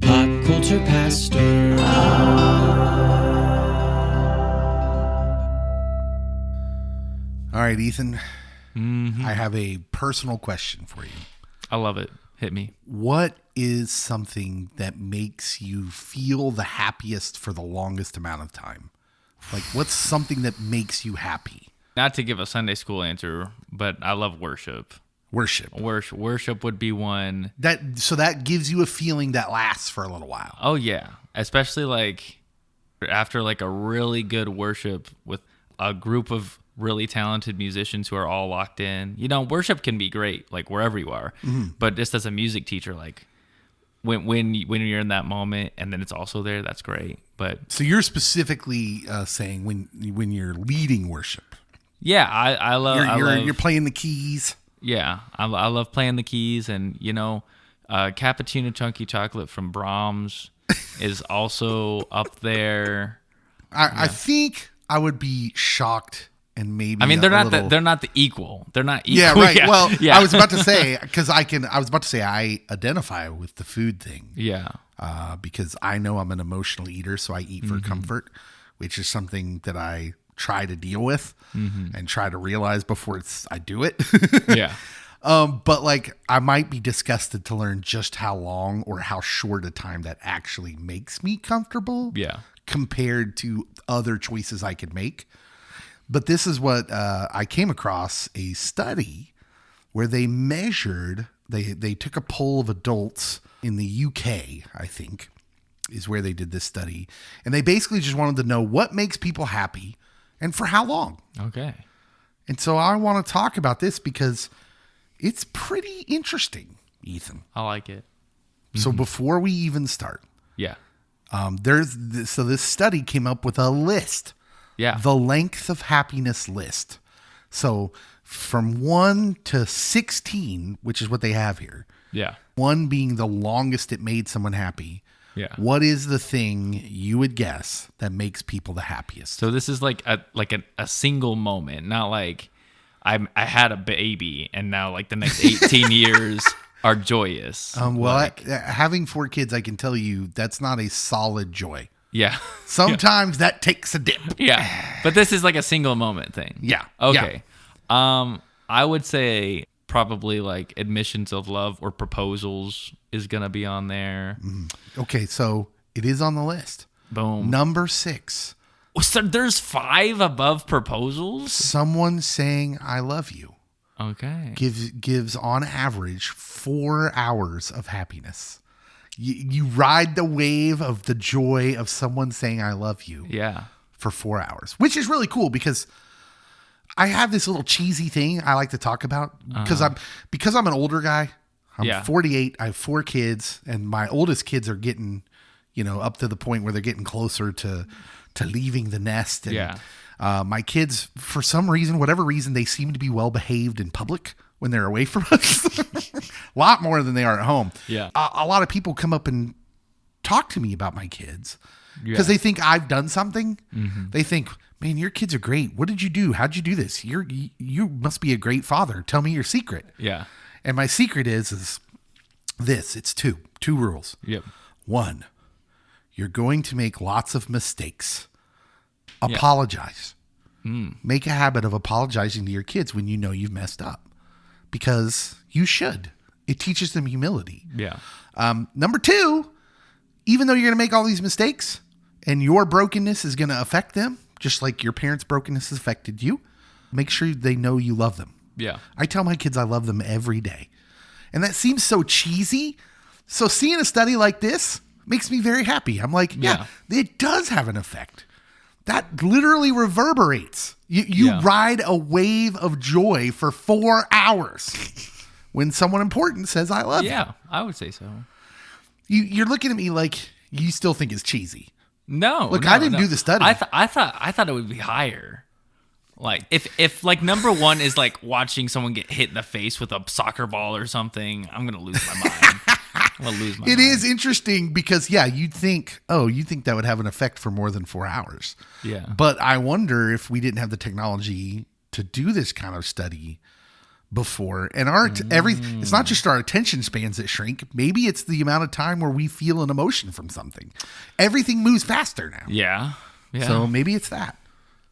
Pop Culture Pastor. All right, Ethan, Mm-hmm. I have a personal question for you. I love it. Hit me. What is something that makes you feel the happiest for the longest amount of time? Like, what's something that makes you happy? Not to give a Sunday school answer, but I love worship. Worship. Worship would be one. So that gives you a feeling that lasts for a little while. Oh yeah, especially like after like a really good worship with a group of really talented musicians who are all locked in. You know, worship can be great like wherever you are, but just as a music teacher, like when you're in that moment and then it's also there, that's great. But So you're specifically saying when you're leading worship, yeah, I love you're playing the keys. Yeah, I love playing the keys, and cappuccino chunky chocolate from Brahms is also up there. I think I would be shocked and maybe. I mean, they're not the equal. They're not equal. Yeah, right. Yeah. Well, yeah. I was about to say I identify with the food thing. Yeah. Because I know I'm an emotional eater, so I eat for comfort, which is something that I try to deal with and try to realize before I do it. Yeah. But like, I might be disgusted to learn just how long or how short a time that actually makes me comfortable. Yeah. Compared to other choices I could make. But this is what I came across a study where they measured, they took a poll of adults in the UK, I think, is where they did this study. And they basically just wanted to know what makes people happy and for how long. Okay. And so I want to talk about this because it's pretty interesting, Ethan. I like it. So before we even start, Yeah. so this study came up with a list. Yeah. The length of happiness list. So from 1 to 16, which is what they have here, Yeah. 1 being the longest it made someone happy. Yeah. What is the thing you would guess that makes people the happiest? So this is like a single moment, not like I had a baby and now like the next 18 years are joyous. Having 4 kids, I can tell you that's not a solid joy. Yeah. Sometimes that takes a dip. Yeah. But this is like a single moment thing. Yeah. Okay. I would say probably like admissions of love or proposals is going to be on there. Okay, so it is on the list. Boom. Number 6. So there's 5 above proposals? Someone saying I love you Okay. gives on average 4 hours of happiness. You ride the wave of the joy of someone saying I love you Yeah. for 4 hours, which is really cool because I have this little cheesy thing I like to talk about because I'm an older guy. I'm 48. I have 4 kids, and my oldest kids are getting, up to the point where they're getting closer to leaving the nest. And, my kids, for some reason, whatever reason, they seem to be well behaved in public when they're away from us. A lot more than they are at home. Yeah. A lot of people come up and talk to me about my kids because they think I've done something. They think, man, your kids are great. What did you do? How'd you do this? You must be a great father. Tell me your secret. Yeah. And my secret is this. It's 2 rules. Yep. 1, you're going to make lots of mistakes. Apologize. Make a habit of apologizing to your kids when you know you've messed up, because you should. It teaches them humility. Yeah. Number 2, even though you're going to make all these mistakes and your brokenness is going to affect them, just like your parents' brokenness has affected you, make sure they know you love them. Yeah. I tell my kids I love them every day. And that seems so cheesy. So seeing a study like this makes me very happy. I'm like, yeah. It does have an effect. That literally reverberates. You ride a wave of joy for 4 hours when someone important says, I love you. Yeah, I would say so. You're looking at me like you still think it's cheesy. No. Look, I didn't do the study. I thought it would be higher. Like if like number 1 is like watching someone get hit in the face with a soccer ball or something, I'm gonna lose my mind. I'm gonna lose my mind. It is interesting because you'd think that would have an effect for more than 4 hours. Yeah. But I wonder if we didn't have the technology to do this kind of study, before. And it's not just our attention spans that shrink. Maybe it's the amount of time where we feel an emotion from something. Everything moves faster now. Yeah. So maybe it's that.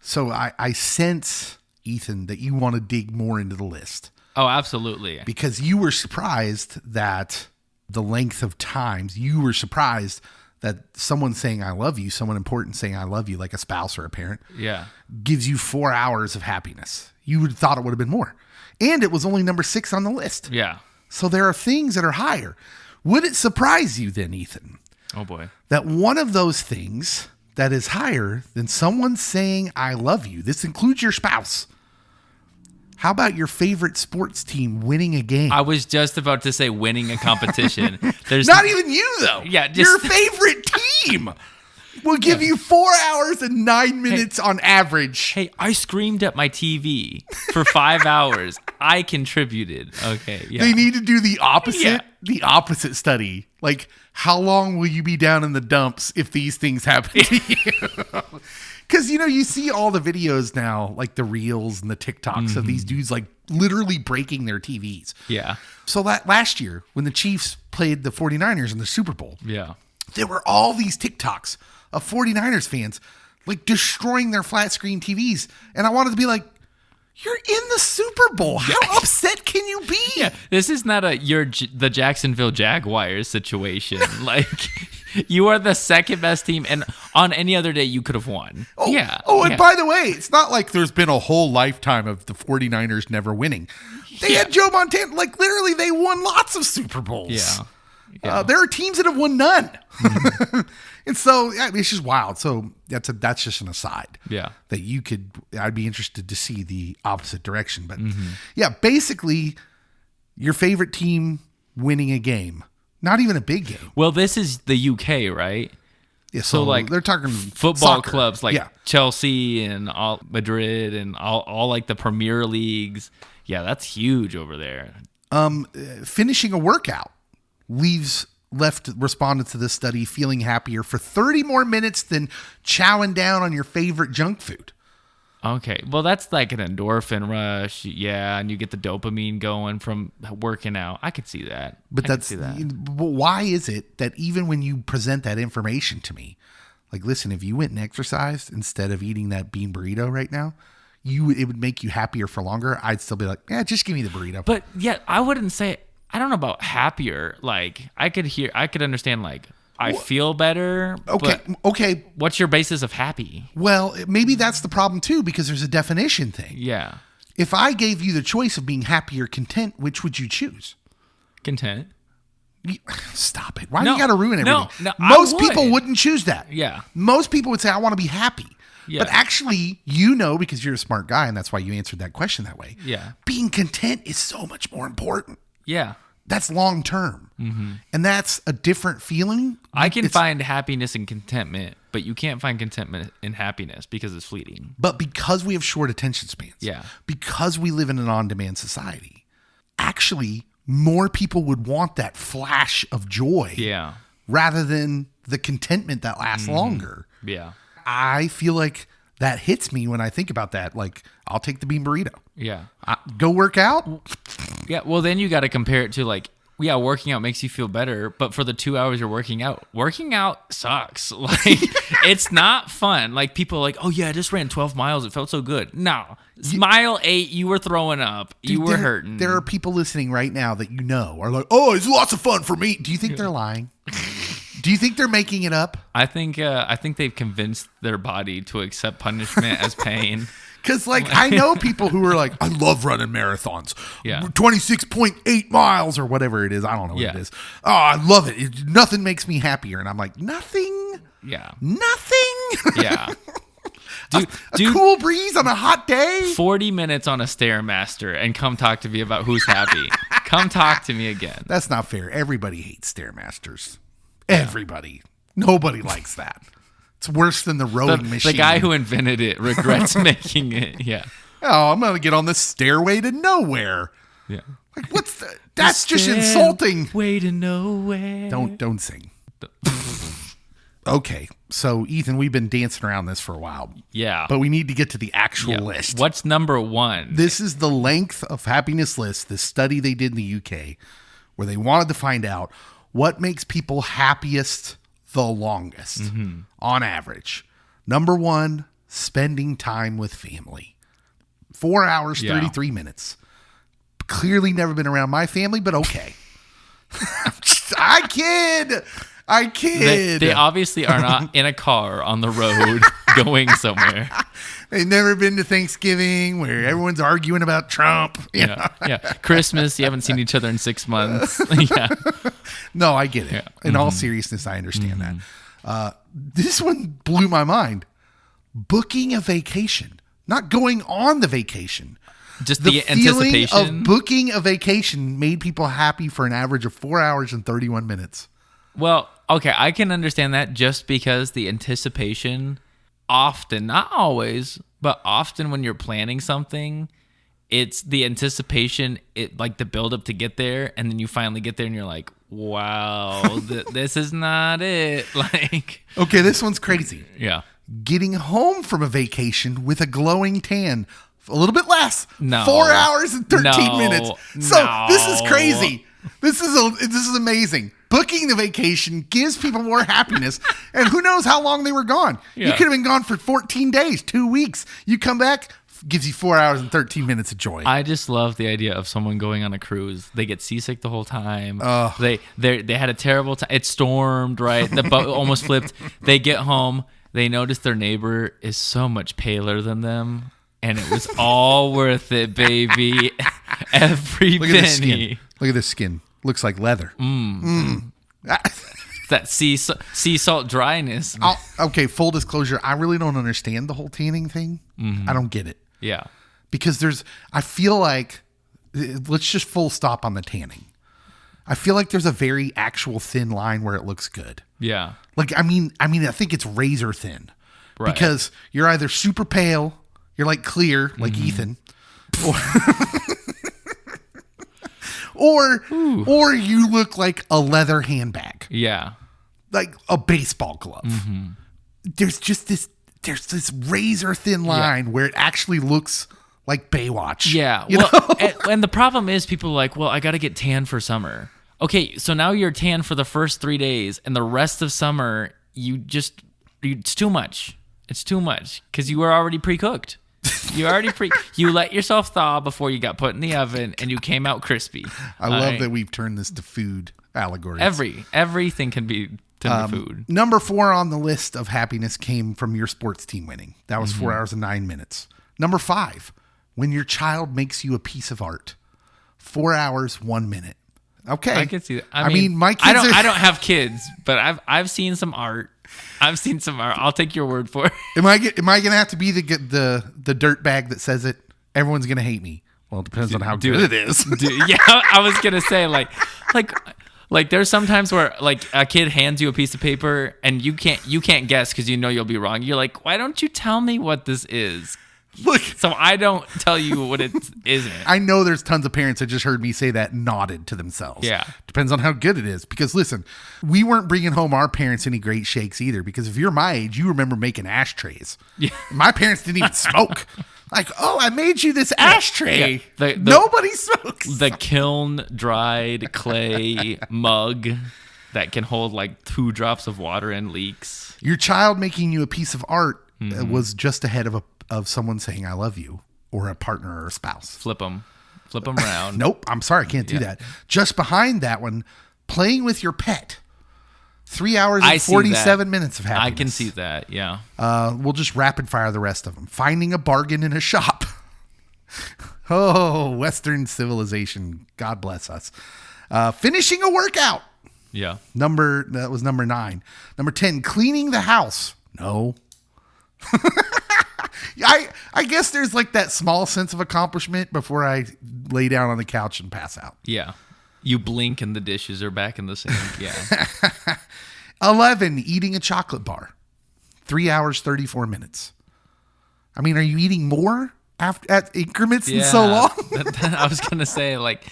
So I sense, Ethan, that you want to dig more into the list. Oh, absolutely. Because you were surprised that the length of times, you were surprised that someone saying I love you, someone important saying I love you, like a spouse or a parent, gives you 4 hours of happiness. You would have thought it would have been more. And it was only number 6 on the list. Yeah. So there are things that are higher. Would it surprise you then, Ethan? Oh, boy. That one of those things that is higher than someone saying I love you, this includes your spouse. How about your favorite sports team winning a game? I was just about to say winning a competition. There's not even you, though. Yeah, your favorite team will give you 4 hours and 9 minutes on average. Hey, I screamed at my TV for 5 hours. I contributed. Okay, yeah. They need to do the opposite study. Like, how long will you be down in the dumps if these things happen to you? Because, you see all the videos now, like the reels and the TikToks of these dudes like literally breaking their TVs. Yeah. So that last year when the Chiefs played the 49ers in the Super Bowl, there were all these TikToks of 49ers fans like destroying their flat screen TVs. And I wanted to be like, you're in the Super Bowl. How upset can you be? Yeah, this is not the Jacksonville Jaguars situation. Like, you are the second best team, and on any other day, you could have won. And by the way, it's not like there's been a whole lifetime of the 49ers never winning. They had Joe Montana. Like, literally, they won lots of Super Bowls. Yeah. There are teams that have won none. And so it's just wild. So that's just an aside. Yeah. That I'd be interested to see the opposite direction. But basically your favorite team winning a game. Not even a big game. Well, this is the UK, right? Yeah, so like they're talking football soccer. clubs like Chelsea and all Madrid and all like the Premier Leagues. Yeah, that's huge over there. Finishing a workout left respondents to this study feeling happier for 30 more minutes than chowing down on your favorite junk food. Okay. Well, that's like an endorphin rush. Yeah. And you get the dopamine going from working out. I could see that. But why is it that even when you present that information to me, like, listen, if you went and exercised instead of eating that bean burrito right now, it would make you happier for longer. I'd still be like, just give me the burrito. But yeah, I wouldn't say, I don't know about happier. Like, I could understand, like, I feel better. Okay. What's your basis of happy? Well, maybe that's the problem too, because there's a definition thing. Yeah. If I gave you the choice of being happy or content, which would you choose? Content. Stop it. Why do you got to ruin everything? No, most people wouldn't choose that. Yeah. Most people would say, I want to be happy. Yeah. But actually, because you're a smart guy, and that's why you answered that question that way. Yeah. Being content is so much more important. Yeah. That's long term. Mm-hmm. And that's a different feeling. I can find happiness and contentment, but you can't find contentment in happiness because it's fleeting. But because we have short attention spans, because we live in an on-demand society, actually, more people would want that flash of joy rather than the contentment that lasts longer. Yeah. I feel like that hits me when I think about that. Like, I'll take the bean burrito. Yeah. Go work out. Yeah. Well, then you got to compare it to like, working out makes you feel better, but for the 2 hours you're working out sucks. Like, it's not fun. Like, people are like, oh yeah, I just ran 12 miles. It felt so good. No. Mile 8, you were throwing up. You were hurting. There are people listening right now that are like, oh, it's lots of fun for me. Do you think they're lying? Do you think they're making it up? I think they've convinced their body to accept punishment as pain. Because, like, I know people who are like, I love running marathons. Yeah. 26.8 miles or whatever it is. I don't know what it is. Oh, I love it. Nothing makes me happier. And I'm like, nothing? Yeah. Nothing? Yeah. Dude, cool breeze on a hot day? 40 minutes on a Stairmaster and come talk to me about who's happy. Come talk to me again. That's not fair. Everybody hates Stairmasters. Everybody. Nobody likes that. It's worse than the rowing machine. The guy who invented it regrets making it. Yeah. Oh, I'm going to get on this stairway to nowhere. Yeah. Like, what's the... That's just insulting. Way to nowhere. Don't sing. Okay, so Ethan, we've been dancing around this for a while. Yeah. But we need to get to the actual list. What's number one? This is the length of happiness list, this study they did in the UK, where they wanted to find out what makes people happiest the longest on average. Number one, spending time with family. 4 hours, 33 minutes. Clearly never been around my family, but okay. I kid. They obviously are not in a car on the road going somewhere. They've never been to Thanksgiving where everyone's arguing about Trump. Yeah. Christmas, you haven't seen each other in 6 months. Yeah. No, I get it. Yeah. In all seriousness, I understand that. This one blew my mind. Booking a vacation, not going on the vacation. Just the feeling anticipation of booking a vacation made people happy for an average of 4 hours and 31 minutes. Well, okay, I can understand that just because the anticipation often, not always, but often when you're planning something, it's the anticipation, like the build up to get there, and then you finally get there and you're like, wow, this is not it. Like, okay, this one's crazy. Yeah. Getting home from a vacation with a glowing tan. A little bit less. No. 4 hours and 13 minutes. So this is crazy. This is amazing. Booking the vacation gives people more happiness. And who knows how long they were gone. Yeah. You could have been gone for 14 days, 2 weeks. You come back, gives you 4 hours and 13 minutes of joy. I just love the idea of someone going on a cruise. They get seasick the whole time. They had a terrible time. It stormed, right? The boat almost flipped. They get home. They notice their neighbor is so much paler than them. And it was all worth it, baby. Every Look at this penny. skin. Look at this skin. Looks like leather. That sea salt dryness. Okay, full disclosure, I really don't understand the whole tanning thing. I don't get it. Yeah. Because I feel like, let's just full stop on the tanning. I feel like there's a very actual thin line where it looks good. Yeah. Like, I mean, I think it's razor thin. Right. Because you're either super pale, you're like clear, like Ethan, or you look like a leather handbag. Yeah. Like a baseball glove. There's this razor thin line where it actually looks like Baywatch. Yeah. And the problem is people are like, well, I got to get tan for summer. Okay, so now you're tan for the first 3 days, and the rest of summer, it's too much. It's too much because you were already pre-cooked. You let yourself thaw before you got put in the oven, and you came out crispy. I love that we've turned this to food allegories. Everything can be turned to food. Number 4 on the list of happiness came from your sports team winning. That was 4 hours and 9 minutes. Number 5, when your child makes you a piece of art. 4 hours, 1 minute. Okay, I can see that. I mean, my kids. I don't have kids, but I've seen some art. I'll take your word for it. Am I gonna have to be the dirt bag that says it? Everyone's gonna hate me. Well, it depends on how good it is. Yeah, I was gonna say like there's sometimes where like a kid hands you a piece of paper and you can't guess because you know you'll be wrong. You're like, why don't you tell me what this is? Look, so I don't tell you what it isn't. I know there's tons of parents that just heard me say that nodded to themselves. Yeah. Depends on how good it is. Because listen, we weren't bringing home our parents any great shakes either. Because if you're my age, you remember making ashtrays. Yeah. My parents didn't even smoke. Like, oh, I made you this ashtray. Yeah. Nobody smokes. The kiln dried clay mug that can hold like 2 drops of water and leaks. Your child making you a piece of art was just ahead of someone saying I love you, or a partner or a spouse. Flip them around. Nope, I'm sorry, I can't do that. Just behind that one, playing with your pet. 3 hours and 47 minutes of happiness. I can see that, yeah. We'll just rapid fire the rest of them. Finding a bargain in a shop. Oh, Western civilization. God bless us. Finishing a workout. Yeah. That was number 9. Number 10, cleaning the house. No. I guess there's like that small sense of accomplishment before I lay down on the couch and pass out. Yeah. You blink and the dishes are back in the sink. Yeah. 11, eating a chocolate bar. 3 hours, 34 minutes. I mean, are you eating more at increments in so long? I was going to say, like,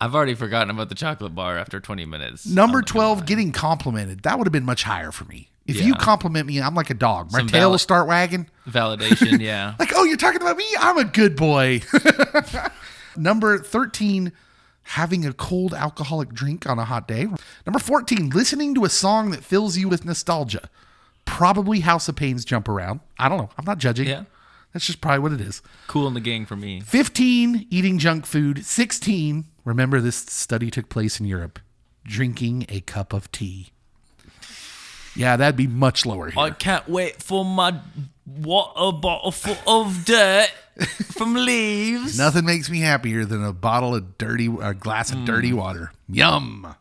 I've already forgotten about the chocolate bar after 20 minutes. Number 12, getting complimented. That would have been much higher for me. If you compliment me, I'm like a dog. My tail will start wagging. Validation, yeah. Like, oh, you're talking about me? I'm a good boy. Number 13, having a cold alcoholic drink on a hot day. Number 14, listening to a song that fills you with nostalgia. Probably House of Pain's Jump Around. I don't know. I'm not judging. Yeah. That's just probably what it is. Cool in the Gang for me. 15, eating junk food. 16, remember this study took place in Europe. Drinking a cup of tea. Yeah, that'd be much lower here. I can't wait for my water bottle full of dirt from leaves. Nothing makes me happier than a glass of dirty water. Yum.